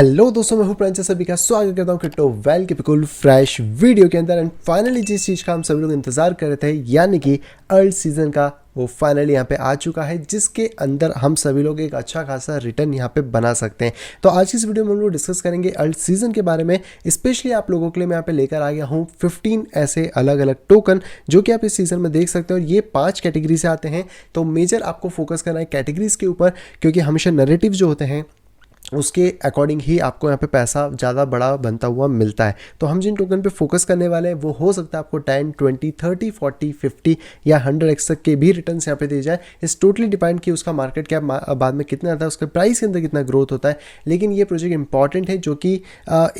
Hello दोस्तों, मैं हूं प्रिंस। सभी का स्वागत करता हूं क्रिप्टो वेल के बिल्कुल फ्रेश वीडियो के अंदर। एंड फाइनली जिस चीज़ का हम सभी लोग इंतजार कर रहे थे, यानी कि अर्ल्ड सीजन का, वो फाइनली यहाँ पे आ चुका है, जिसके अंदर हम सभी लोग एक अच्छा खासा रिटर्न यहाँ पे बना सकते हैं। तो आज की इस वीडियो में हम लोग डिस्कस करेंगे अर्ल्ड सीजन के बारे में। स्पेशली आप लोगों के लिए मैं यहाँ पे लेकर आ गया हूँ 15 ऐसे अलग अलग टोकन जो कि आप इस सीजन में देख सकते हो। और ये 5 कैटेगरी से आते हैं, तो मेजर आपको फोकस करना है कैटेगरीज के ऊपर, क्योंकि हमेशा नैरेटिव जो होते हैं उसके अकॉर्डिंग ही आपको यहाँ पे पैसा ज़्यादा बड़ा बनता हुआ मिलता है। तो हम जिन टोकन पे फोकस करने वाले हैं वो हो सकता है आपको 10, 20, 30, 40, 50 या 100x तक के भी रिटर्न्स यहाँ पे दिए जाए। इस टोटली डिपेंड कि उसका मार्केट कैप बाद में कितना आता है, उसके प्राइस के अंदर कितना ग्रोथ होता है। लेकिन ये प्रोजेक्ट इंपॉर्टेंट है, जो कि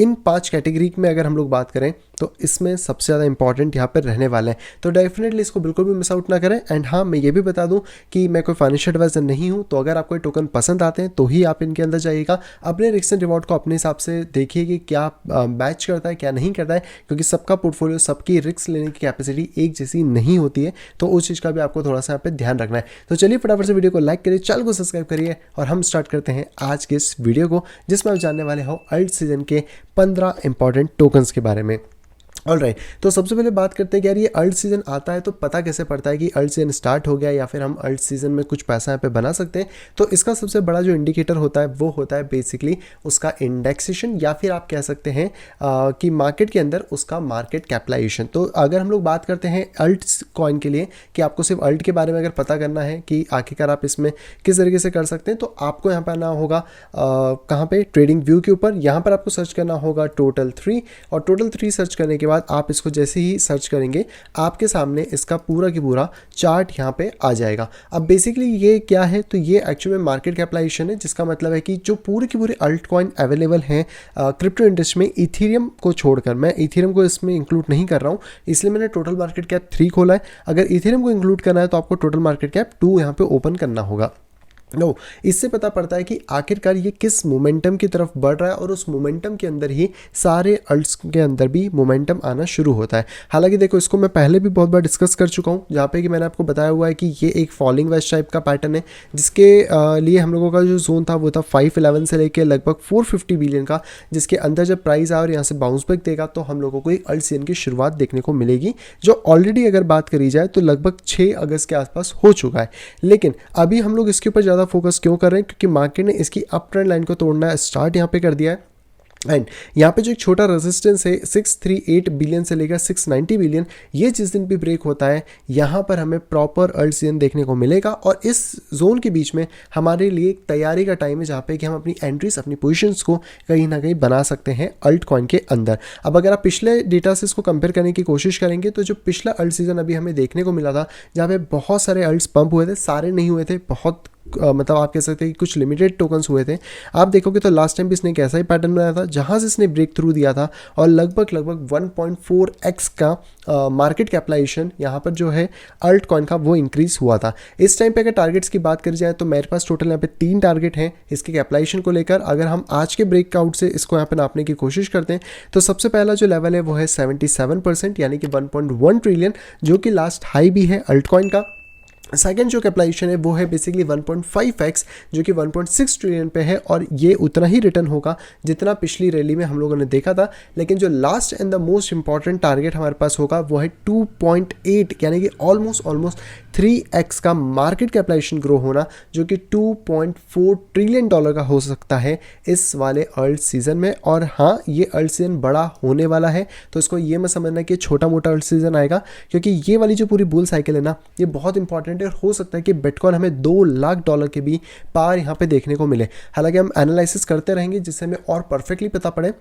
इन 5 कैटेगरी में अगर हम लोग बात करें तो इसमें सबसे ज़्यादा इंपॉर्टेंट यहाँ पर रहने वाले हैं। तो डेफिनेटली इसको बिल्कुल भी मिस आउट ना करें। एंड हाँ, मैं ये भी बता दूँ कि मैं कोई फाइनेंशियल एडवाइजर नहीं हूँ, तो अगर आपको ये टोकन पसंद आते हैं तो ही आप इनके अंदर जाइएगा। अपने रिस्क एंड रिवॉर्ड को अपने हिसाब से देखिए कि क्या मैच करता है, क्या नहीं करता है, क्योंकि सबका पोर्टफोलियो, सबकी रिस्क लेने की कैपेसिटी एक जैसी नहीं होती है। तो उस चीज़ का भी आपको थोड़ा सा यहाँ पे ध्यान रखना है। तो चलिए फटाफट से वीडियो को लाइक करिए, चैनल को सब्सक्राइब करिए और हम स्टार्ट करते हैं आज के इस वीडियो को, जिसमें आप जानने वाले हो अर्ल्ड सीजन के 15 इंपॉर्टेंट टोकन्स के बारे में। ऑलराइट, तो सबसे पहले बात करते हैं कि यार ये अर्ल्ड सीजन आता है तो पता कैसे पड़ता है कि अर्ल्ड सीजन स्टार्ट हो गया या फिर हम अर्ल्ड सीजन में कुछ पैसा यहाँ पे बना सकते हैं। तो इसका सबसे बड़ा जो इंडिकेटर होता है वो होता है बेसिकली उसका इंडेक्सेशन, या फिर आप कह सकते हैं कि मार्केट के अंदर उसका मार्केट कैपिटलाइजेशन। तो अगर हम लोग बात करते हैं अर्ल्ड कॉइन के लिए कि आपको सिर्फ अर्ल्ड के बारे में अगर पता करना है कि आखिरकार आप इसमें किस तरीके से कर सकते हैं, तो आपको यहाँ पर आना होगा कहाँ पे, ट्रेडिंग व्यू के ऊपर। यहाँ पर आपको सर्च करना होगा टोटल 3, और टोटल 3 सर्च करने के बाद आप इसको जैसे ही सर्च करेंगे आपके सामने इसका पूरा की पूरा चार्ट यहाँ पे आ जाएगा। अब बेसिकली ये क्या है, तो ये एक्चुअली में मार्केट कैपिटलाइजेशन है, जिसका मतलब है कि जो पूरे की पूरे अल्ट कॉइन अवेलेबल हैं क्रिप्टो इंडस्ट्री में, इथेरियम को छोड़कर। मैं इथेरियम को इसमें इंक्लूड नहीं कर रहा हूँ, इसलिए मैंने टोटल मार्केट कैप 3 खोला है। अगर इथेरियम को इंक्लूड करना है तो आपको टोटल मार्केट कैप 2 यहाँ पे ओपन करना होगा। नो, इससे पता पड़ता है कि आखिरकार ये किस मोमेंटम की तरफ बढ़ रहा है, और उस मोमेंटम के अंदर ही सारे अल्ट्स के अंदर भी मोमेंटम आना शुरू होता है। हालांकि देखो, इसको मैं पहले भी बहुत बार डिस्कस कर चुका हूँ, जहाँ पे कि मैंने आपको बताया हुआ है कि ये एक फॉलिंग वेज टाइप का पैटर्न है, जिसके लिए हम लोगों का जो जोन था वो था 511 से लेकर लगभग 450 बिलियन का, जिसके अंदर जब प्राइस आए और यहाँ से बाउंस बैक देगा तो हम लोगों को एक अल्ट सीजन की शुरुआत देखने को मिलेगी, जो ऑलरेडी अगर बात करी जाए तो लगभग 6 अगस्त के आसपास हो चुका है। लेकिन अभी हम लोग इसके ऊपर फोकस क्यों कर रहे हैं, क्योंकि मार्केट ने इसकी अप ट्रेंड लाइन को तोड़ना स्टार्ट यहाँ पे कर दिया है। एंड यहाँ पे जो एक छोटा रेजिस्टेंस है 638 बिलियन से लेकर 690 बिलियन, ये जिस दिन भी ब्रेक होता है यहाँ पर हमें प्रॉपर अर्ल्ड सीजन देखने को मिलेगा। और इस जोन के बीच में हमारे लिए एक तैयारी का टाइम है, जहाँ पे कि हम अपनी एंट्रीज, अपनी पोजीशंस को कहीं ना कहीं बना सकते हैं अल्ट कॉइन के अंदर। अब अगर आप पिछले डेटा से इसको कंपेयर करने की कोशिश करेंगे तो जो पिछला अल्ट सीजन अभी हमें देखने को मिला था, जहाँ पे बहुत सारे अल्ट्स पंप हुए थे, सारे नहीं हुए थे, बहुत मतलब आप कह सकते हैं कि कुछ लिमिटेड टोकन्स हुए थे। आप देखोगे तो लास्ट टाइम भी इसने एक ऐसा ही पैटर्न बनाया था, जहां से इसने ब्रेक थ्रू दिया था और लगभग 1.4x का मार्केट कैपिटलाइजेशन यहाँ पर जो है अल्ट कॉइन का वो इंक्रीज हुआ था। इस टाइम पे अगर टारगेट्स की बात करी जाए तो मेरे पास टोटल यहाँ पे 3 टारगेट हैं इसके कैपिटलाइजेशन को लेकर। अगर हम आज के ब्रेकआउट से इसको यहाँ पे नापने की कोशिश करते हैं तो सबसे पहला जो लेवल है वो है 77%, यानी कि 1.1 ट्रिलियन, जो कि लास्ट हाई भी है अल्ट कॉइन का। सेकेंड जो कैपिटलाइजेशन है वो है बेसिकली 1.5x, जो कि 1.6 ट्रिलियन पे है, और ये उतना ही रिटर्न होगा जितना पिछली रैली में हम लोगों ने देखा था। लेकिन जो last and the most important target हमारे पास होगा वो है 2.8, यानी कि ऑलमोस्ट 3x का मार्केट कैपिटलाइजेशन ग्रो होना, जो कि 2.4 ट्रिलियन डॉलर का हो सकता है इस वाले अर्ल्ड सीजन में। और हाँ, ये अर्ल्ड सीजन बड़ा होने वाला है, तो इसको ये मत समझना कि छोटा मोटा अर्ल्ड सीजन आएगा, क्योंकि ये वाली जो पूरी बुल साइकिल है ना, ये बहुत इंपॉर्टेंट। हो सकता है कि बिटकॉइन हमें $2 लाख के भी पार यहाँ पे देखने को मिले। हालांकि हम एनालिसिस करते रहेंगे जिससे हमें और परफेक्टली पता पड़े,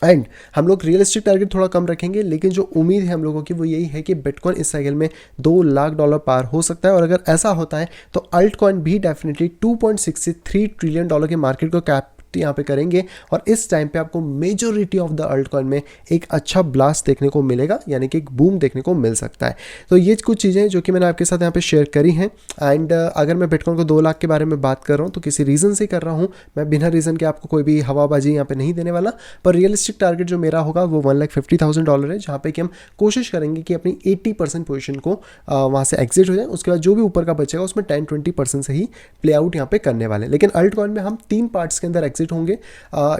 एंड हम लोग रियलिस्टिक टारगेट थोड़ा कम रखेंगे। लेकिन जो उम्मीद है हम लोगों की वो यही है कि बिटकॉइन इस साइकिल में $2 लाख पार हो सकता है। और अगर ऐसा होता है तो अल्ट कॉइन भी डेफिनेटली 2.63 ट्रिलियन के मार्केट को कैप यहाँ पे करेंगे, और इस टाइम पे आपको majority of the altcoin में एक अच्छा ब्लास्ट देखने को मिलेगा, यानी कि एक बूम देखने को मिल सकता है। तो ये कुछ चीज़ें जो कि मैंने आपके साथ यहाँ पे शेयर करी हैं। एंड अगर मैं बिटकॉइन को 2 लाख के बारे में बात कर रहा हूँ तो किसी रीज़न से कर रहा हूँ, मैं बिना रीज़न के आपको कोई भी हवाबाजी यहाँ पे नहीं देने वाला। पर रियलिस्टिक टारगेट जो मेरा होगा वो $1,50,000 है, जहाँ पे कि हम कोशिश करेंगे कि अपनी 80% पोजिशन को वहाँ से एग्जिट हो जाए। उसके बाद जो भी ऊपर का बचेगा उसमें 10-20% से ही प्ले आउट यहाँ पे करने वाले। लेकिन अल्ट कॉइन में हम 3 पार्ट्स के अंदर एग्जिट होंगे,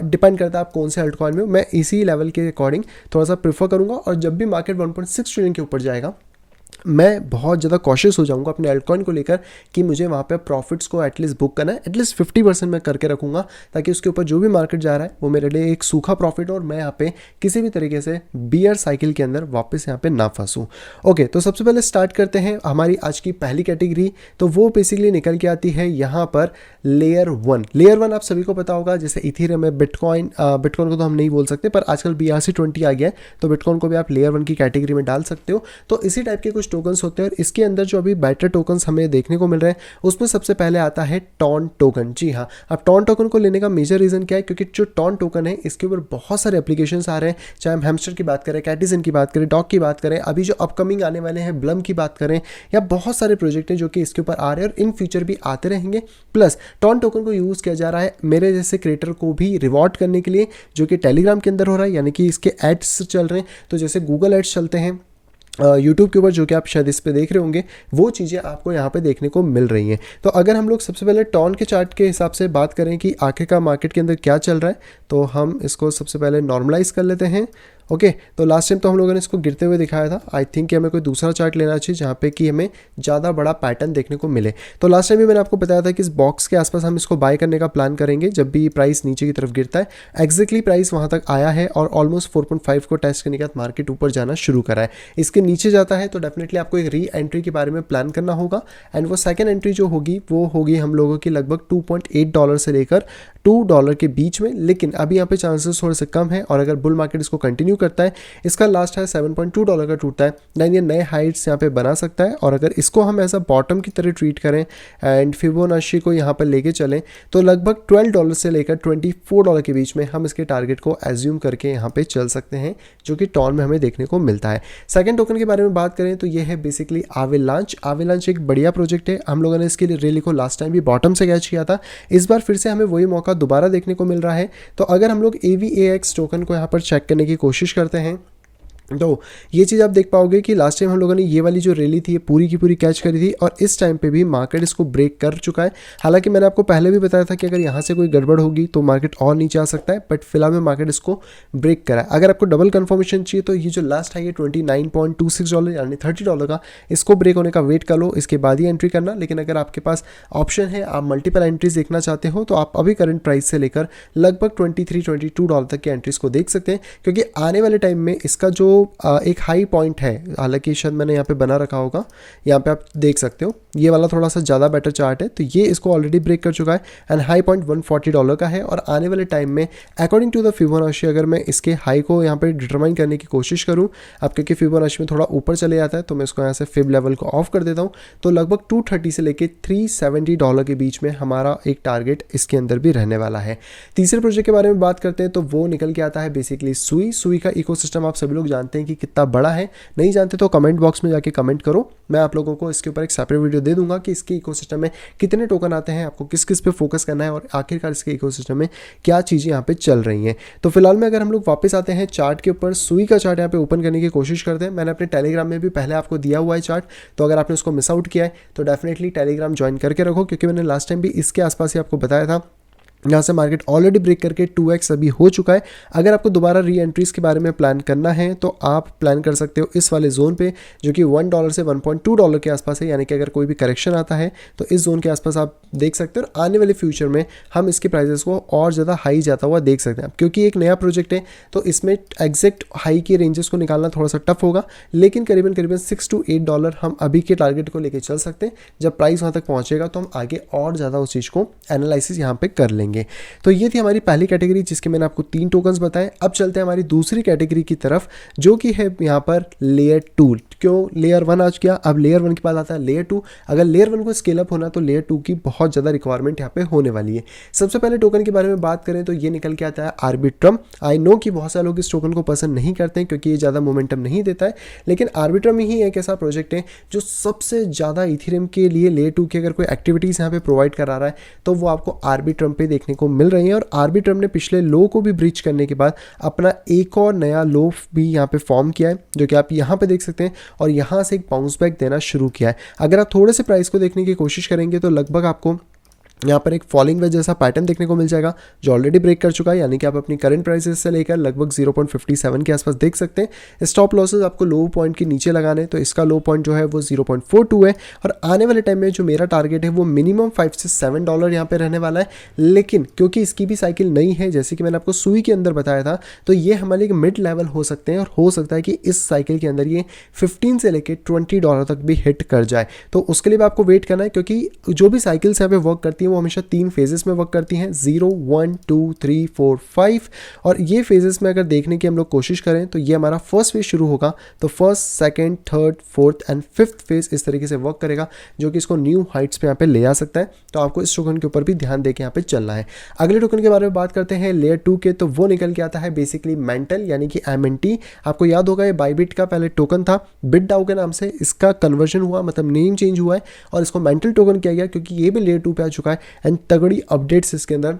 डिपेंड करता है आप कौन से अल्टकॉइन में। मैं इसी लेवल के अकॉर्डिंग थोड़ा सा प्रेफर करूँगा, और जब भी मार्केट 1.6 ट्रिलियन के ऊपर जाएगा मैं बहुत ज़्यादा कॉशियस हो जाऊंगा अपने अल्टकॉइन को लेकर कि मुझे वहाँ पे प्रॉफिट्स को एटलीस्ट बुक करना है। एटलीस्ट 50% मैं करके रखूँगा, ताकि उसके ऊपर जो भी मार्केट जा रहा है वो मेरे लिए एक सूखा प्रॉफिट हो और मैं यहाँ पे किसी भी तरीके से बियर साइकिल के अंदर वापस यहाँ पे ना फंसूँ। ओके, तो सबसे पहले स्टार्ट करते हैं हमारी आज की पहली कैटेगरी। तो वो बेसिकली निकल के आती है यहाँ पर लेयर 1। लेयर 1 आप सभी को पता होगा, जैसे इथेरियम है, बिटकॉइन को तो हम नहीं बोल सकते, पर आजकल BRC20 आ गया है, तो बिटकॉइन को भी आप लेयर 1 की कैटेगरी में डाल सकते हो। तो इसी टाइप के कुछ टोकन्स होते हैं, और इसके अंदर जो अभी बेटर टोकन्स हमें देखने को मिल रहे हैं उसमें सबसे पहले आता है टॉन टोकन। जी हाँ, अब टॉन टोकन को लेने का मेजर रीजन क्या है, क्योंकि जो टॉन टोकन है इसके ऊपर बहुत सारे एप्लीकेशंस आ रहे हैं, चाहे हम हैमस्टर की बात करें, कैटिजन की बात करें, डॉग की बात करें, अभी जो अपकमिंग आने वाले हैं ब्लम की बात करें, या बहुत सारे प्रोजेक्ट हैं जो कि इसके ऊपर आ रहे हैं और इन फ्यूचर भी आते रहेंगे। प्लस टॉन टोकन को यूज़ किया जा रहा है मेरे जैसे क्रिएटर को भी रिवॉर्ड करने के लिए, जो कि टेलीग्राम के अंदर हो रहा है, यानी कि इसके एड्स चल रहे हैं। तो जैसे गूगल एड्स चलते हैं यूट्यूब के ऊपर, जो कि आप शायद इस पे देख रहे होंगे, वो चीज़ें आपको यहाँ पे देखने को मिल रही हैं। तो अगर हम लोग सबसे पहले टॉन के चार्ट के हिसाब से बात करें कि आखिरकार मार्केट के अंदर क्या चल रहा है, तो हम इसको सबसे पहले नॉर्मलाइज कर लेते हैं। ओके, तो लास्ट टाइम तो हम लोगों ने इसको गिरते हुए दिखाया था। आई थिंक कि हमें कोई दूसरा चार्ट लेना चाहिए जहाँ पे कि हमें ज़्यादा बड़ा पैटर्न देखने को मिले। तो लास्ट टाइम भी मैंने आपको बताया था कि इस बॉक्स के आसपास हम इसको बाय करने का प्लान करेंगे जब भी प्राइस नीचे की तरफ गिरता है। एग्जैक्टली प्राइस वहाँ तक आया है और ऑलमोस्ट 4.5 को टेस्ट करने के बाद मार्केट ऊपर जाना शुरू करा है। इसके नीचे जाता है तो डेफिनेटली आपको एक री एंट्री के बारे में प्लान करना होगा, एंड वो सेकेंड एंट्री जो होगी वो होगी हम लोगों की लगभग $2.8 से लेकर $2 के बीच में। लेकिन अभी यहाँ पे चांसेस थोड़े से कम है, और अगर बुल मार्केट इसको कंटिन्यू करता है, इसका लास्ट है $7.2 का टूटता है, देन ये नए हाइट्स यहाँ पे बना सकता है। और अगर इसको हम ऐसा बॉटम की तरह ट्रीट करें एंड फिबोनाची को यहाँ पर लेके चलें, तो लगभग $12 से लेकर $24 के बीच में हम इसके टारगेट को एज्यूम करके यहाँ पे चल सकते हैं, जो कि टॉन में हमें देखने को मिलता है। सेकंड टोकन के बारे में बात करें तो ये है बेसिकली आवेलांच। आवेलांच एक बढ़िया प्रोजेक्ट है, हम लोगों ने इसके लिए रैली को लास्ट टाइम भी बॉटम से कैच किया था, इस बार फिर से हमें वही मौका दोबारा देखने को मिल रहा है। तो अगर हम लोग AVAX टोकन को यहाँ पर चेक करने की कोशिश करते हैं, तो ये चीज़ आप देख पाओगे कि लास्ट टाइम हम लोगों ने ये वाली जो रैली थी ये पूरी की पूरी कैच करी थी, और इस टाइम पे भी मार्केट इसको ब्रेक कर चुका है। हालांकि मैंने आपको पहले भी बताया था कि अगर यहाँ से कोई गड़बड़ होगी तो मार्केट और नीचे आ सकता है, बट फिलहाल में मार्केट इसको ब्रेक करा है। अगर आपको डबल कंफर्मेशन चाहिए तो ये जो लास्ट है ये $29.26 यानी $30 का, इसको ब्रेक होने का वेट कर लो, इसके बाद ही एंट्री करना। लेकिन अगर आपके पास ऑप्शन है, आप मल्टीपल एंट्रीज देखना चाहते हो, तो आप अभी करंट प्राइस से लेकर लगभग $23-22 तक की एंट्रीज को देख सकते हैं, क्योंकि आने वाले टाइम में इसका जो एक हाई पॉइंट है, हालांकि शायद मैंने यहाँ पे बना रखा होगा, यहाँ पे आप देख सकते हो ये वाला थोड़ा सा ज़्यादा बेटर चार्ट है, तो ये इसको ऑलरेडी ब्रेक कर चुका है एंड हाई पॉइंट $140 का है। और आने वाले टाइम में अकॉर्डिंग टू द फिबोनाची अगर मैं इसके हाई को यहाँ पे डिटरमाइन करने की कोशिश करूँ, अब क्योंकि फिबोनाची में थोड़ा ऊपर चले जाता है, तो मैं इसको यहाँ से फिब लेवल को ऑफ कर देता हूँ, तो लगभग 230 से लेके $370 के बीच में हमारा एक टारगेट इसके अंदर भी रहने वाला है। तीसरे प्रोजेक्ट के बारे में बात करते हैं तो वो निकल के आता है बेसिकली सुई का इकोसिस्टम। आप सभी लोग जानते हैं कि कितना बड़ा है, नहीं जानते तो कमेंट बॉक्स में जाके कमेंट करो, मैं आप लोगों को इसके ऊपर एक सेपरेट वीडियो दे दूंगा कि इसके इकोसिस्टम में कितने टोकन आते हैं, आपको किस किस पे फोकस करना है और आखिरकार इसके इकोसिस्टम में क्या चीज़ें यहाँ पे चल रही हैं। तो फिलहाल में अगर हम लोग वापस आते हैं चार्ट के ऊपर, सुई का चार्ट यहाँ पे ओपन करने की कोशिश करते हैं। मैंने अपने टेलीग्राम में भी पहले आपको दिया हुआ है चार्ट, तो अगर आपने उसको मिस आउट किया है तो डेफिनेटली टेलीग्राम ज्वाइन करके रखो, क्योंकि मैंने लास्ट टाइम भी इसके आसपास ही आपको बताया था। यहाँ से मार्केट ऑलरेडी ब्रेक करके 2x अभी हो चुका है। अगर आपको दोबारा री एंट्रीज के बारे में प्लान करना है तो आप प्लान कर सकते हो इस वाले जोन पे, जो कि $1 से $1.2 के आसपास है, यानी कि अगर कोई भी करेक्शन आता है तो इस जोन के आसपास आप देख सकते हो। और आने वाले फ्यूचर में हम इसके प्राइसेस को और ज़्यादा हाई जाता हुआ देख सकते हैं, क्योंकि एक नया प्रोजेक्ट है तो इसमें एग्जैक्ट हाई के रेंजेस को निकालना थोड़ा सा टफ होगा, लेकिन करीबन $6 to $8 हम अभी के टारगेट को लेकर चल सकते हैं। जब प्राइस वहाँ तक पहुँचेगा तो हम आगे और ज़्यादा उस चीज़ को एनालिसिस यहाँ पे कर लेंगे। तो ये थी हमारी पहली कैटेगरी जिसके मैंने आपको 3 टोकन्स बताए। अब चलते हैं हमारी दूसरी कैटेगरी की तरफ, जो कि है यहाँ पर लेयर 2। क्यों लेयर 1 आज किया, अब लेयर 1 के बाद आता है लेयर 2। अगर लेयर 1 को स्केल अप होना तो लेयर 2 की बहुत ज़्यादा रिक्वायरमेंट यहाँ पे होने वाली है। सबसे पहले टोकन के बारे में बात करें तो ये निकल के आता है आर्बिट्रम। आई नो कि बहुत सारे लोग इस टोकन को पसंद नहीं करते हैं क्योंकि ये ज़्यादा मोमेंटम नहीं देता है, लेकिन आर्बिट्रम ही एक ऐसा प्रोजेक्ट है जो सबसे ज़्यादा इथेरियम के लिए लेयर 2 की अगर कोई एक्टिविटीज़ यहाँ पे प्रोवाइड करा रहा है तो वो आपको आर्बिट्रम पे देखने को मिल रही है। और आर्बिट्रम ने पिछले लो को भी ब्रीच करने के बाद अपना एक और नया लो भी यहाँ पे फॉर्म किया है, जो कि आप यहाँ पे देख सकते हैं, और यहाँ से एक बाउंस बैक देना शुरू किया है। अगर आप थोड़े से प्राइस को देखने की कोशिश करेंगे तो लगभग आपको यहाँ पर एक फॉलिंग वेज जैसा पैटर्न देखने को मिल जाएगा जो ऑलरेडी ब्रेक कर चुका है, यानी कि आप अपनी करंट प्राइसेस से लेकर लगभग 0.57 के आसपास देख सकते हैं। स्टॉप लॉसेस आपको लो पॉइंट के नीचे लगाने, तो इसका लो पॉइंट जो है वो 0.42 है और आने वाले टाइम में जो मेरा टारगेट है वो मिनिमम $5 से $7 यहाँ पे रहने वाला है। लेकिन क्योंकि इसकी भी साइकिल नहीं है, जैसे कि मैंने आपको सुई के अंदर बताया था, तो ये हमारे एक मिड लेवल हो सकते हैं और हो सकता है कि इस साइकिल के अंदर ये 15 से लेकर $20 तक भी हिट कर जाए। तो उसके लिए भी आपको वेट करना है, क्योंकि जो भी साइकिल्स यहाँ पे वर्क करती हैं वो हमेशा 3 फेजेस में वर्क करती हैं, 0, 1, 2, 3, 4, 5। और ये फेजेस में अगर देखने की हम लोग कोशिश करें तो ये हमारा फर्स्ट फेज शुरू होगा, तो first, second, third, fourth and fifth phase इस तरीके से वर्क करेगा, जो कि इसको न्यू हाइट्स पे यहाँ पे ले आ सकता है। तो आपको इस टोकन के ऊपर भी ध्यान देके यहाँ पे चलना है। अगले टोकन के बारे में बात करते हैं लेयर 2 के, तो वो निकल के आता है बेसिकली मेंटल यानी कि MNT। आपको याद होगा ये बाइबिट का पहले टोकन था, बिटडाओ के नाम से इसका कन्वर्जन हुआ, मतलब नेम चेंज हुआ है और इसको मेंटल टोकन किया गया, क्योंकि ये भी लेयर 2 पे आ चुका है एंड तगड़ी अपडेट्स इसके अंदर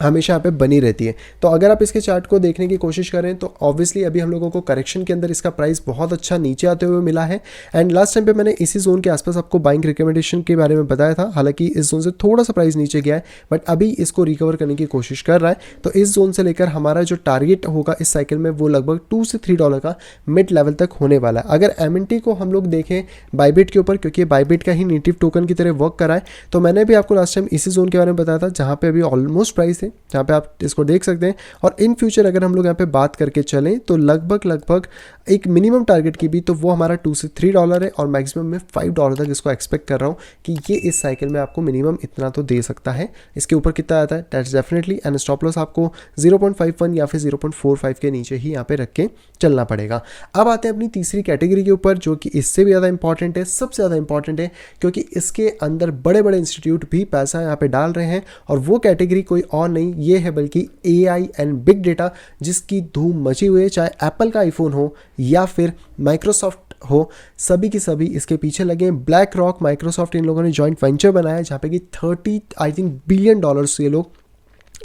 हमेशा यहाँ पे बनी रहती है। तो अगर आप इसके चार्ट को देखने की कोशिश करें तो ऑब्वियसली अभी हम लोगों को करेक्शन के अंदर इसका प्राइस बहुत अच्छा नीचे आते हुए मिला है एंड लास्ट टाइम पे मैंने इसी जोन के आसपास आपको बाइंग रिकमेंडेशन के बारे में बताया था। हालांकि इस जोन से थोड़ा सा प्राइस नीचे गया है बट अभी इसको रिकवर करने की कोशिश कर रहा है। तो इस जोन से लेकर हमारा जो टारगेट होगा इस साइकिल में वो लगभग $2 से $3 का मिड लेवल तक होने वाला है। अगर MNT को हम लोग देखें बाइबिट के ऊपर, क्योंकि बाइबिट का ही नेटिव टोकन की तरह वर्क करा है, तो मैंने भी आपको लास्ट टाइम इसी जोन के बारे में बताया था जहाँ पे अभी ऑलमोस्ट प्राइस है, जहाँ पे आप इसको देख सकते हैं। और इन फ्यूचर अगर हम लोग यहाँ पे बात करके चलें तो लगभग एक मिनिमम टारगेट की भी, तो वो हमारा $2 से $3 है और मैक्सिमम में $5 तक इसको एक्सपेक्ट कर रहा हूँ कि ये इस साइकिल में आपको मिनिमम इतना तो दे सकता है। इसके ऊपर कितना आता है that's definitely, and stop loss आपको 0.51 या फिर 0.45 के नीचे ही यहाँ पे रख के चलना पड़ेगा। अब आते हैं अपनी तीसरी कैटेगरी के ऊपर, जो कि इससे भी ज़्यादा इंपॉर्टेंट है, सबसे ज़्यादा इंपॉर्टेंट है, क्योंकि इसके अंदर बड़े बड़े इंस्टीट्यूट भी पैसा यहाँ पे डाल रहे हैं और वो कैटेगरी कोई और नहीं ये है बल्कि AI एंड बिग डेटा, जिसकी धूम मची हुई है। चाहे एप्पल का आईफोन हो या फिर माइक्रोसॉफ्ट हो, सभी की सभी इसके पीछे लगे हैं। ब्लैक रॉक, माइक्रोसॉफ्ट, इन लोगों ने जॉइंट वेंचर बनाया है जहाँ पे कि 30 आई थिंक बिलियन डॉलर्स ये लोग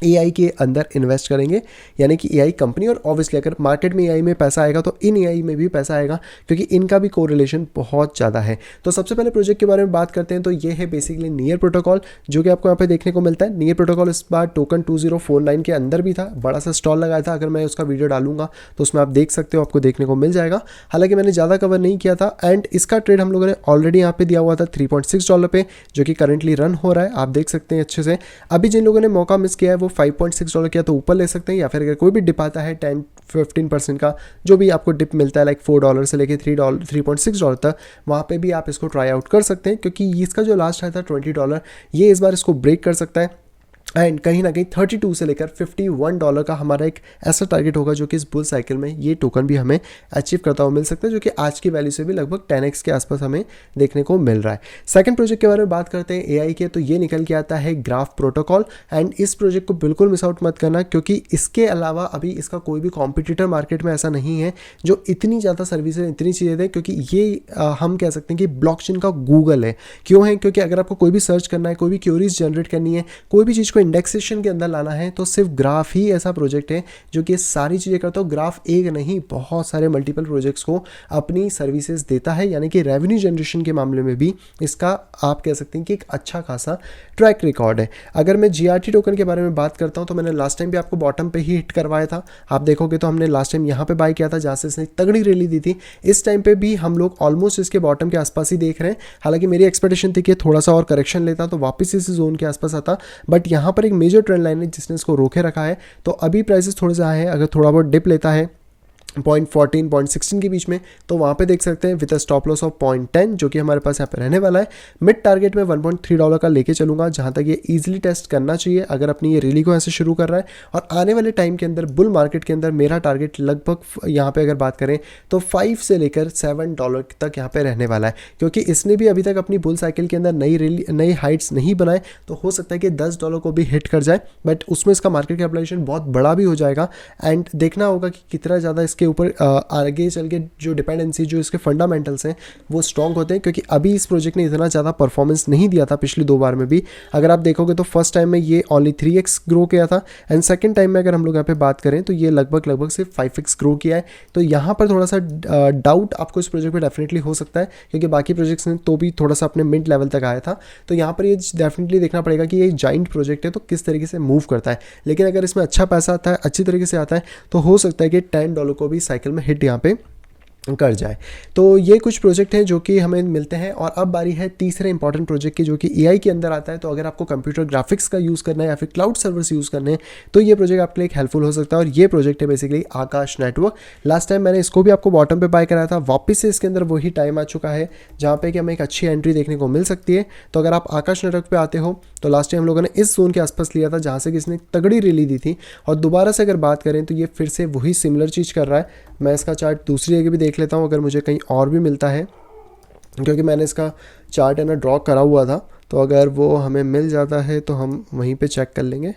AI के अंदर इन्वेस्ट करेंगे, यानी कि AI कंपनी। और ऑब्वियसली अगर मार्केट में AI में पैसा आएगा तो इन AI में भी पैसा आएगा, क्योंकि इनका भी कोरिलेशन बहुत ज़्यादा है। तो सबसे पहले प्रोजेक्ट के बारे में बात करते हैं, तो ये है बेसिकली नियर प्रोटोकॉल, जो कि आपको यहाँ पे देखने को मिलता है। नियर प्रोटोकॉल इस बार टोकन 2049 के अंदर भी था, बड़ा सा स्टॉल लगाया था। अगर मैं उसका वीडियो डालूंगा तो उसमें आप देख सकते हो, आपको देखने को मिल जाएगा। हालांकि मैंने ज़्यादा कवर नहीं किया था एंड इसका ट्रेड हम लोगों ने ऑलरेडी यहाँ पे दिया हुआ था $3.6 पे, जो कि करंटली रन हो रहा है, आप देख सकते हैं अच्छे से। अभी जिन लोगों ने मौका मिस किया है वो $5.6 किया तो ऊपर ले सकते हैं, या फिर अगर कोई भी डिप आता है 10-15% का, जो भी आपको डिप मिलता है लाइक $4 से लेके $3.6 तक, वहाँ पे भी आप इसको ट्राई आउट कर सकते हैं, क्योंकि इसका जो लास्ट आया था $20, ये इस बार इसको ब्रेक कर सकता है। एंड कहीं ना कहीं 32 से लेकर $51 का हमारा एक ऐसा टारगेट होगा जो कि इस बुल साइकिल में ये टोकन भी हमें अचीव करता हुआ मिल सकता है, जो कि आज की वैल्यू से भी लगभग 10x के आसपास हमें देखने को मिल रहा है। सेकंड प्रोजेक्ट के बारे में बात करते हैं AI के, तो ये निकल के आता है ग्राफ प्रोटोकॉल एंड इस प्रोजेक्ट को बिल्कुल मिस आउट मत करना, क्योंकि इसके अलावा अभी इसका कोई भी कॉम्पिटिटर मार्केट में ऐसा नहीं है जो इतनी ज़्यादा सर्विसेज इतनी चीज़ें दें, क्योंकि ये हम कह सकते हैं कि ब्लॉकचेन का गूगल है। क्यों है? क्योंकि अगर आपको कोई भी सर्च करना है, कोई भी क्यूरीज जनरेट करनी है, कोई भी चीज़ को इंडेक्सेशन के अंदर लाना है, तो सिर्फ ग्राफ ही ऐसा प्रोजेक्ट है जो कि सारी चीज़ें करता हो। ग्राफ एक नहीं, बहुत सारे मल्टीपल प्रोजेक्ट्स को अपनी सर्विसेज देता है, यानी कि रेवेन्यू जनरेशन के मामले में भी इसका आप कह सकते हैं कि एक अच्छा खासा ट्रैक रिकॉर्ड है। अगर मैं GRT टोकन के बारे में बात करता हूं तो मैंने लास्ट टाइम भी आपको बॉटम पे ही हिट करवाया था। आप देखोगे तो हमने लास्ट टाइम यहाँ पे बाय किया था जहाँ से इसने तगड़ी रैली दी थी। इस टाइम पे भी हम लोग ऑलमोस्ट इसके बॉटम के आसपास ही देख रहे हैं। हालांकि मेरी एक्सपेक्टेशन थी कि थोड़ा सा और करेक्शन लेता तो वापस इस जोन के आसपास आता, बट यहाँ पर एक मेजर ट्रेंड लाइन है जिसने इसको रोके रखा है। तो अभी प्राइसेस थोड़े से आए हैं, अगर थोड़ा बहुत डिप लेता है 0.14 0.16 के बीच में, तो वहाँ पे देख सकते हैं with a stop loss of 0.10 जो कि हमारे पास यहाँ पे रहने वाला है। मिड टारगेट में $1.3 का लेके चलूँगा, जहाँ तक ये इजीली टेस्ट करना चाहिए अगर अपनी ये रैली को ऐसे शुरू कर रहा है। और आने वाले टाइम के अंदर बुल मार्केट के अंदर मेरा टारगेट लगभग यहाँ पे अगर बात करें तो 5 से लेकर $7 तक यहाँ पे रहने वाला है, क्योंकि इसने भी अभी तक अपनी बुल साइकिल के अंदर नई हाइट्स नहीं बनाए। तो हो सकता है कि $10 को भी हिट कर जाए, बट उसमें इसका मार्केट कैपिटलाइजेशन बहुत बड़ा भी हो जाएगा एंड देखना होगा कि कितना ज़्यादा इसके इसके ऊपर आगे चल के जो डिपेंडेंसी, जो इसके फंडामेंटल्स हैं वो स्ट्रॉन्ग होते हैं, क्योंकि अभी इस प्रोजेक्ट ने इतना ज़्यादा परफॉर्मेंस नहीं दिया था पिछली 2 बार में भी। अगर आप देखोगे तो फर्स्ट टाइम में ये ओनली 3x ग्रो किया था, एंड सेकंड टाइम में अगर हम लोग यहाँ पे बात करें तो ये लगभग सिर्फ 5x ग्रो किया है। तो यहाँ पर थोड़ा सा डाउट आपको इस प्रोजेक्ट पे डेफिनेटली हो सकता है, क्योंकि बाकी प्रोजेक्ट्स ने तो भी थोड़ा सा अपने मिड लेवल तक आया था। तो यहाँ पर ये डेफिनेटली देखना पड़ेगा कि ये जाइंट प्रोजेक्ट है तो किस तरीके से मूव करता है। लेकिन अगर इसमें अच्छा पैसा आता है, अच्छी तरीके से आता है, तो हो सकता है कि $10 को भी साइकिल में हिट यहाँ पे कर जाए। तो ये कुछ प्रोजेक्ट हैं जो कि हमें मिलते हैं। और अब बारी है तीसरे इंपॉर्टेंट प्रोजेक्ट की, जो कि एआई के अंदर आता है। तो अगर आपको कंप्यूटर ग्राफिक्स का यूज़ करना है या फिर क्लाउड सर्वर्स यूज़ करने हैं तो ये प्रोजेक्ट आपके लिए एक हेल्पफुल हो सकता है। और ये प्रोजेक्ट है बेसिकली आकाश नेटवर्क। लास्ट टाइम मैंने इसको भी आपको बॉटम पे बाय कराया था, वापस से इसके अंदर वही टाइम आ चुका है जहाँ पे कि हमें एक अच्छी एंट्री देखने को मिल सकती है। तो अगर आप आकाश नेटवर्क पे आते हो तो लास्ट टाइम हम लोगों ने इस जोन के आसपास लिया था जहाँ से कि इसने तगड़ी रैली दी थी, और दोबारा से अगर बात करें तो ये फिर से वही सिमिलर चीज़ कर रहा है। मैं इसका चार्ट दूसरी जगह भी देख लेता हूँ अगर मुझे कहीं और भी मिलता है, क्योंकि मैंने इसका चार्ट है ना ड्रॉ करा हुआ था। तो अगर वो हमें मिल जाता है तो हम वहीं पे चेक कर लेंगे।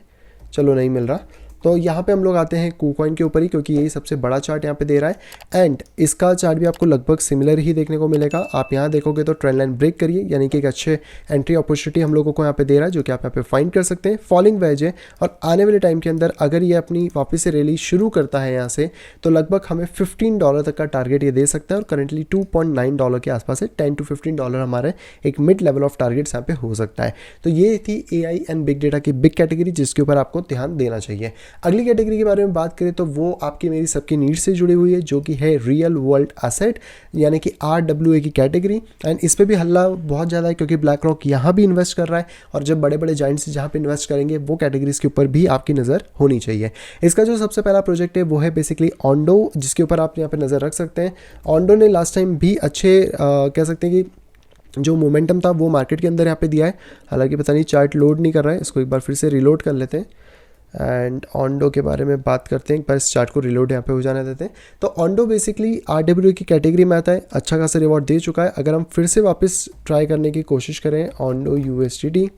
चलो नहीं मिल रहा, तो यहाँ पे हम लोग आते हैं KuCoin के ऊपर ही, क्योंकि यही सबसे बड़ा चार्ट यहाँ पे दे रहा है। एंड इसका चार्ट भी आपको लगभग सिमिलर ही देखने को मिलेगा। आप यहाँ देखोगे तो ट्रेंड लाइन ब्रेक करिए, यानी कि एक अच्छे एंट्री अपॉर्चुनिटी हम लोगों को यहाँ पे दे रहा है, जो कि आप यहाँ पे फाइंड कर सकते हैं। फॉलिंग वेज है, और आने वाले टाइम के अंदर अगर ये अपनी वापस से रैली शुरू करता है यहाँ से, तो लगभग हमें $15 तक का टारगेट ये दे सकता है। और करंटली $2.9 के आसपास है। $10 to $15 हमारे एक मिड लेवल ऑफ टारगेट्स यहाँ पे हो सकता है। तो ये थी AI एंड बिग डेटा की बिग कैटेगरी, जिसके ऊपर आपको ध्यान देना चाहिए। अगली कैटेगरी के बारे में बात करें तो वो आपकी मेरी सबकी नीड से जुड़ी हुई है, जो कि है रियल वर्ल्ड एसेट, यानी कि RWA की कैटेगरी। एंड इस पे भी हल्ला बहुत ज़्यादा है, क्योंकि ब्लैक रॉक यहाँ भी इन्वेस्ट कर रहा है, और जब बड़े बड़े जाइंट्स जहाँ पे इन्वेस्ट करेंगे वो कैटेगरीज के ऊपर भी आपकी नज़र होनी चाहिए। इसका जो सबसे पहला प्रोजेक्ट है वो है बेसिकली ओंडो, जिसके ऊपर आप यहाँ पे नज़र रख सकते हैं। ओंडो ने लास्ट टाइम भी अच्छे कह सकते हैं कि जो मोमेंटम था वो मार्केट के अंदर यहाँ पे दिया है। हालांकि पता नहीं चार्ट लोड नहीं कर रहा है, इसको एक बार फिर से रिलोड कर लेते हैं एंड ओंडो के बारे में बात करते हैं। एक बार इस चार्ट को रिलोड यहाँ पे हो जाने देते हैं। तो ओंडो बेसिकली RWA की कैटेगरी में आता है, अच्छा खासा रिवॉर्ड दे चुका है। अगर हम फिर से वापस ट्राई करने की कोशिश करें ओंडो USDT,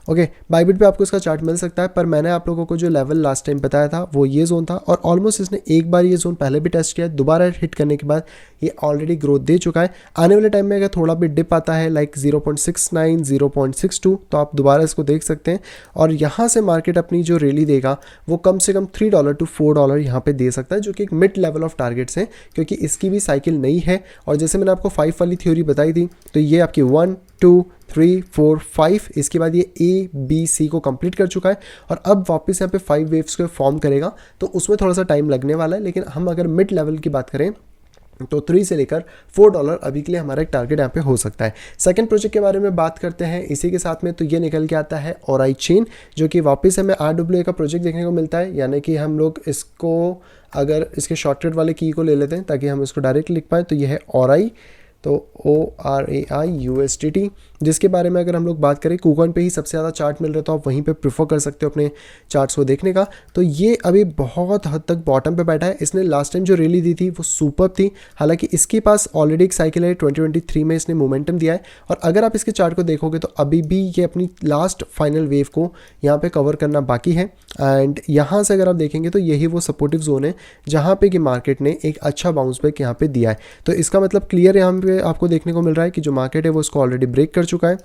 ओके, बाइबिट पे आपको इसका चार्ट मिल सकता है। पर मैंने आप लोगों को जो लेवल लास्ट टाइम बताया था वो ये जोन था, और ऑलमोस्ट इसने एक बार ये जोन पहले भी टेस्ट किया है। दोबारा हिट करने के बाद ये ऑलरेडी ग्रोथ दे चुका है। आने वाले टाइम में अगर थोड़ा भी डिप आता है लाइक 0.69 0.62, तो आप दोबारा इसको देख सकते हैं। और यहाँ से मार्केट अपनी जो रैली देगा वो कम से कम $3 to $4 यहाँ पे दे सकता है, जो कि एक मिड लेवल ऑफ टारगेट्स है, क्योंकि इसकी भी साइकिल नहीं है। और जैसे मैंने आपको 5 वाली थ्योरी बताई थी, तो ये आपकी 1 2 3 4 5, इसके बाद ये ABC को कंप्लीट कर चुका है, और अब वापस यहाँ पे 5 वेव्स को फॉर्म करेगा। तो उसमें थोड़ा सा टाइम लगने वाला है, लेकिन हम अगर मिड लेवल की बात करें तो 3 से लेकर $4 अभी के लिए हमारा एक टारगेट यहाँ पे हो सकता है। सेकंड प्रोजेक्ट के बारे में बात करते हैं इसी के साथ में, तो ये निकल के आता है ORAI चेन, जो कि वापस हमें RWA का प्रोजेक्ट देखने को मिलता है। यानी कि हम लोग इसको अगर इसके शॉर्टकट वाले की को ले लेते हैं ताकि हम इसको डायरेक्ट लिख पाएँ, तो ये है ORAI, तो ORAI USDT, जिसके बारे में अगर हम लोग बात करें KuCoin पे ही सबसे ज़्यादा चार्ट मिल रहा है, तो आप वहीं पे प्रेफर कर सकते हो अपने चार्ट्स को देखने का। तो ये अभी बहुत हद तक बॉटम पे बैठा है। इसने लास्ट टाइम जो रैली दी थी वो सुपर थी। हालांकि इसके पास ऑलरेडी एक साइकिल है, 2023 में इसने मोमेंटम दिया है। और अगर आप इसके चार्ट को देखोगे तो अभी भी ये अपनी लास्ट फाइनल वेव को यहाँ पे कवर करना बाकी है। एंड यहाँ से अगर आप देखेंगे तो यही वो सपोर्टिव जोन है जहाँ पे कि मार्केट ने एक अच्छा बाउंस बैक यहाँ पे दिया है। तो इसका मतलब क्लियर यहाँ पे आपको देखने को मिल रहा है कि जो मार्केट है वो इसको ऑलरेडी ब्रेक कर चुका है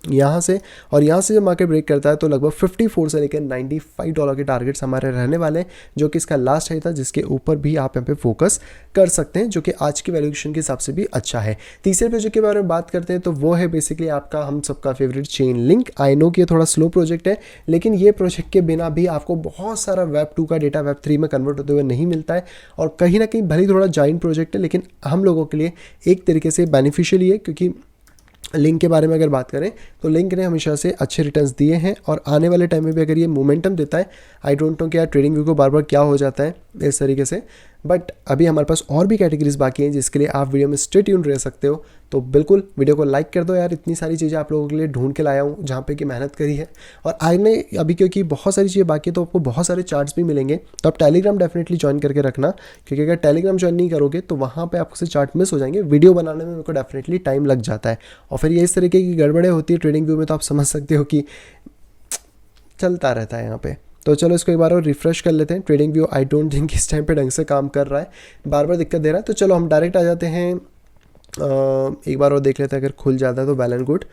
यहाँ से। और यहाँ से जब मार्केट ब्रेक करता है तो लगभग 54 से लेकर $95 के टारगेट्स हमारे रहने वाले हैं, जो कि इसका लास्ट हाई था, जिसके ऊपर भी आप यहाँ पे फोकस कर सकते हैं, जो कि आज की वैल्यूएशन के हिसाब से भी अच्छा है। तीसरे प्रोजेक्ट के बारे में बात करते हैं तो वो है बेसिकली आपका हम सबका favourite chain link. I know कि ये थोड़ा स्लो प्रोजेक्ट है, लेकिन ये प्रोजेक्ट के बिना भी आपको बहुत सारा Web 2 का डेटा Web 3 में कन्वर्ट होते हुए नहीं मिलता है। और कहीं ना कहीं भले थोड़ा जाइंट प्रोजेक्ट है, लेकिन हम लोगों के लिए एक तरीके से बेनिफिशियल ही है, क्योंकि लिंक के बारे में अगर बात करें तो लिंक ने हमेशा से अच्छे रिटर्न्स दिए हैं। और आने वाले टाइम में भी अगर ये मोमेंटम देता है, आई डोंट नो कि यार ट्रेडिंग व्यू को बार बार क्या हो जाता है इस तरीके से, बट अभी हमारे पास और भी कैटेगरीज बाकी हैं जिसके लिए आप वीडियो में स्टे ट्यून्ड रह सकते हो। तो बिल्कुल वीडियो को लाइक कर दो यार, इतनी सारी चीज़ें आप लोगों के लिए ढूंढ के लाया हूँ जहाँ पे कि मेहनत करी है। और आने अभी क्योंकि बहुत सारी चीज़ें बाकी है तो आपको बहुत सारे चार्ट्स भी मिलेंगे, तो आप टेलीग्राम डेफिनेटली ज्वाइन करके रखना, क्योंकि अगर टेलीग्राम ज्वाइन नहीं करोगे तो वहाँ पर आपसे चार्ट मिस हो जाएंगे। वीडियो बनाने में मेरे को डेफिनेटली टाइम लग जाता है, और फिर ये इस तरीके की गड़बड़ें होती है ट्रेडिंग व्यू में, तो आप समझ सकते हो कि चलता रहता है यहाँ पे। तो चलो इसको एक बार और रिफ्रेश कर लेते हैं। Trading view I don't think इस टाइम पे ढंग से काम कर रहा है, बार बार दिक्कत दे रहा है। तो चलो हम डायरेक्ट आ जाते हैं, एक बार और देख लेते हैं अगर खुल जाता है तो वेल एंड गुड।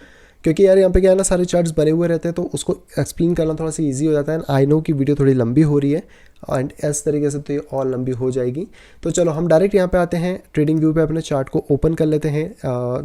क्योंकि यार यहाँ पे क्या है ना, सारे चार्ट्स बने हुए रहते हैं तो उसको एक्सप्लेन करना थोड़ा सा इजी हो जाता है। आई नो कि वीडियो थोड़ी लंबी हो रही है एंड इस तरीके से तो ये और लंबी हो जाएगी। तो चलो हम डायरेक्ट यहाँ पे आते हैं, ट्रेडिंग व्यू पे अपने चार्ट को ओपन कर लेते हैं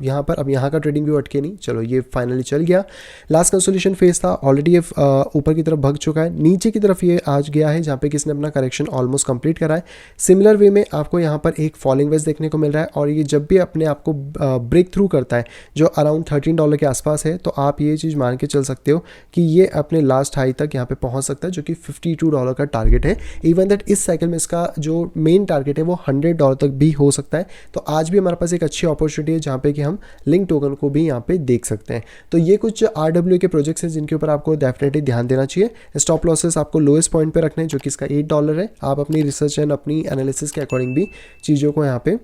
यहाँ पर। अब यहाँ का ट्रेडिंग व्यू अटके नहीं, चलो ये फाइनली चल गया। लास्ट कंसोलिडेशन फेज था, ऑलरेडी ये ऊपर की तरफ भग चुका है, नीचे की तरफ ये आज गया है जहाँ पे किसने अपना करेक्शन ऑलमोस्ट कंप्लीट करा है। सिमिलर वे में आपको यहाँ पर एक फॉलिंग वेज देखने को मिल रहा है और ये जब भी अपने आप को ब्रेक थ्रू करता है जो अराउंड $13 के आसपास है, तो आप ये चीज़ मान के चल सकते हो कि ये अपने लास्ट हाई तक यहाँ पे पहुँच सकता है जो कि $52 का टारगेट है। इवन दैट इस साइकिल में इसका जो मेन टारगेट है वो $100 तक भी हो सकता है। तो आज भी हमारे पास एक अच्छी अपॉर्चुनिटी है जहाँ पे कि हम लिंक टोकन को भी यहाँ पे देख सकते हैं। तो ये कुछ RW के प्रोजेक्ट्स हैं जिनके ऊपर आपको डेफिनेटली ध्यान देना चाहिए। स्टॉप लॉसेस आपको लोएस्ट पॉइंट पे रखने हैं जो कि इसका $8 है। आप अपनी रिसर्च एंड अपनी एनालिसिस के अकॉर्डिंग भी चीज़ों को यहाँ पे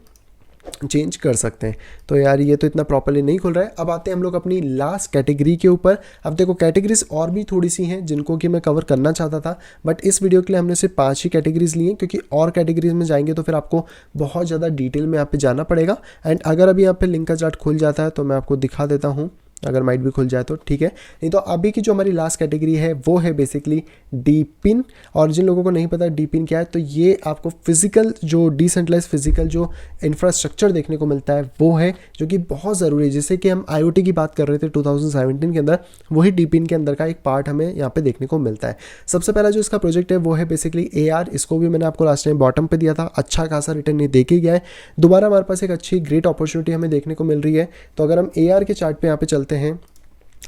चेंज कर सकते हैं। तो यार ये तो इतना प्रॉपर्ली नहीं खुल रहा है। अब आते हैं हम लोग अपनी लास्ट कैटेगरी के ऊपर। अब देखो कैटेगरीज और भी थोड़ी सी हैं जिनको कि मैं कवर करना चाहता था, बट इस वीडियो के लिए हमने सिर्फ 5 ही कैटेगरीज ली हैं, क्योंकि और कैटेगरीज में जाएंगे तो फिर आपको बहुत ज़्यादा डिटेल में यहाँ पे जाना पड़ेगा। एंड अगर अभी यहाँ पे लिंक का चार्ट खुल जाता है तो मैं आपको दिखा देता हूँ, अगर माइट भी खुल जाए तो ठीक है, नहीं तो अभी की जो हमारी लास्ट कैटेगरी है वो है बेसिकली डी पिन। और जिन लोगों को नहीं पता डी पिन क्या है, तो ये आपको फिजिकल जो डिसेंट्रलाइज फिजिकल जो इंफ्रास्ट्रक्चर देखने को मिलता है वो है जो कि बहुत ज़रूरी है। जैसे कि हम IoT की बात कर रहे थे 2017 के अंदर, वही डी पिन के अंदर का एक पार्ट हमें यहाँ पे देखने को मिलता है। सबसे पहला जो इसका प्रोजेक्ट है वो है बेसिकली AR। इसको भी मैंने आपको लास्ट टाइम बॉटम पे दिया था, अच्छा खासा रिटर्न ये दे के गया है। दोबारा हमारे पास एक अच्छी ग्रेट अपॉर्चुनिटी हमें देखने को मिल रही है। तो अगर हम AR के चार्ट पे यहाँ पे चलते हैं,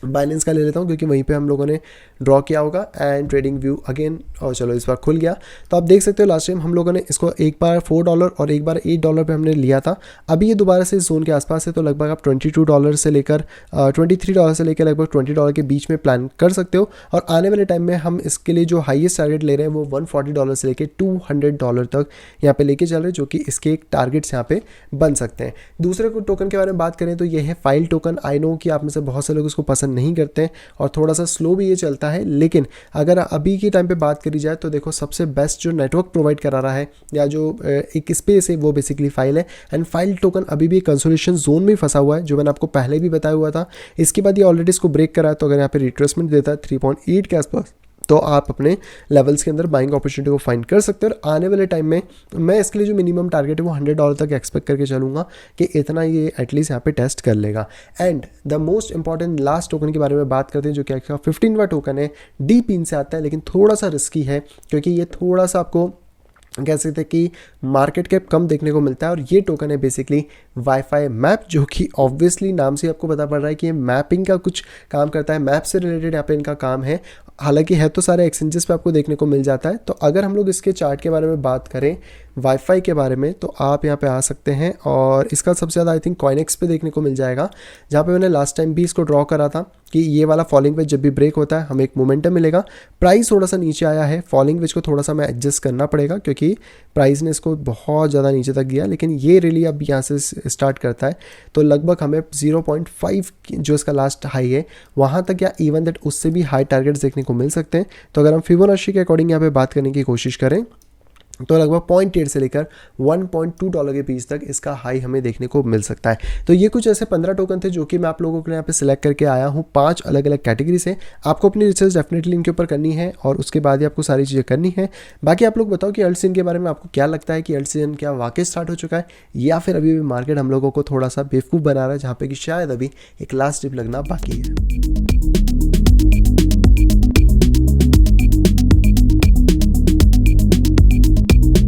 बाइनेंस का ले लेता हूँ क्योंकि वहीं पे हम लोगों ने ड्रॉ किया होगा। एंड ट्रेडिंग व्यू अगेन, और चलो इस बार खुल गया। तो आप देख सकते हो लास्ट टाइम हम लोगों ने इसको एक बार $4 और एक बार $8 पे हमने लिया था। अभी ये दोबारा से इस जोन के आसपास है, तो लगभग आप $22 से लेकर $23 से लेकर लगभग $20 के बीच में प्लान कर सकते हो। और आने वाले टाइम में हम इसके लिए जो हाईएस्ट टारगेट ले रहे हैं वो $140 से लेकर $200 तक यहाँ पे लेके चल रहे हैं, जो कि इसके एक टारगेट्स यहाँ पे बन सकते हैं। दूसरे को टोकन के बारे में बात करें तो ये है फाइल टोकन। आई नो कि आप में से बहुत से लोग इसको पसंद नहीं करते हैं और थोड़ा सा स्लो भी ये चलता है, लेकिन अगर अभी के टाइम पे बात करी जाए तो देखो सबसे बेस्ट जो नेटवर्क प्रोवाइड करा रहा है या जो एक स्पेस है वो बेसिकली फाइल है। एंड फाइल टोकन अभी भी कंसोलिडेशन जोन में फंसा हुआ है, जो मैंने आपको पहले भी बताया हुआ था। इसके बाद ये ऑलरेडी इसको ब्रेक करा है, तो अगर यहाँ पे रिट्रेसमेंट देता है 3.8 के आसपास, तो आप अपने लेवल्स के अंदर बाइंग अपॉर्चुनिटी को फाइंड कर सकते हो। और आने वाले टाइम में मैं इसके लिए जो मिनिमम टारगेट है वो $100 तक एक्सपेक्ट करके चलूँगा कि इतना ये एटलीस्ट यहाँ पे टेस्ट कर लेगा। And the most important last token के बारे में बात करते हैं, जो कि 15वां टोकन है, डी पिन से आता है, लेकिन थोड़ा सा रिस्की है क्योंकि ये थोड़ा सा आपको कह सकते हैं कि मार्केट कैप कम देखने को मिलता है। और ये टोकन है बेसिकली वाईफाई मैप, जो कि ऑब्वियसली नाम से आपको पता पड़ रहा है कि ये मैपिंग का कुछ काम करता है, मैप से रिलेटेड यहाँ पे इनका काम है। हालांकि है तो सारे एक्सचेंजेस पे आपको देखने को मिल जाता है। तो अगर हम लोग इसके चार्ट के बारे में बात करें, वाईफाई के बारे में, तो आप यहाँ पे आ सकते हैं और इसका सबसे ज़्यादा आई थिंक कॉइनेक्स पे देखने को मिल जाएगा, जहाँ पे मैंने लास्ट टाइम भी इसको ड्रॉ करा था कि ये वाला फॉलिंग वेज जब भी ब्रेक होता है हमें एक मोमेंटम मिलेगा। प्राइस थोड़ा सा नीचे आया है, फॉलिंग वेज को थोड़ा सा हमें एडजस्ट करना पड़ेगा क्योंकि प्राइस ने इसको बहुत ज़्यादा नीचे तक गया, लेकिन ये रिली अब यहाँ से स्टार्ट करता है तो लगभग हमें 0.5 जो इसका लास्ट हाई है वहाँ तक या इवन दैट उससे भी हाई टारगेट्स देखने को मिल सकते हैं। तो अगर हम फिबोनाची के अकॉर्डिंग यहाँ पे बात करने की कोशिश करें तो लगभग 0.8 से लेकर $1.2 के बीच तक इसका हाई हमें देखने को मिल सकता है। तो ये कुछ ऐसे 15 टोकन थे जो कि मैं आप लोगों के लिए यहाँ पे सिलेक्ट करके आया हूँ। 5 अलग अलग कैटेगरी से आपको अपनी रिसर्च डेफिनेटली इनके ऊपर करनी है और उसके बाद ही आपको सारी चीज़ें करनी है। बाकी आप लोग बताओ कि अल्ट सीजन के बारे में आपको क्या लगता है कि अल्ट सीजन क्या वाकई स्टार्ट हो चुका है या फिर अभी भी मार्केट हम लोगों को थोड़ा सा बेवकूफ़ बना रहा है, जहाँ पे कि शायद अभी एक लास्ट डिप लगना बाकी है।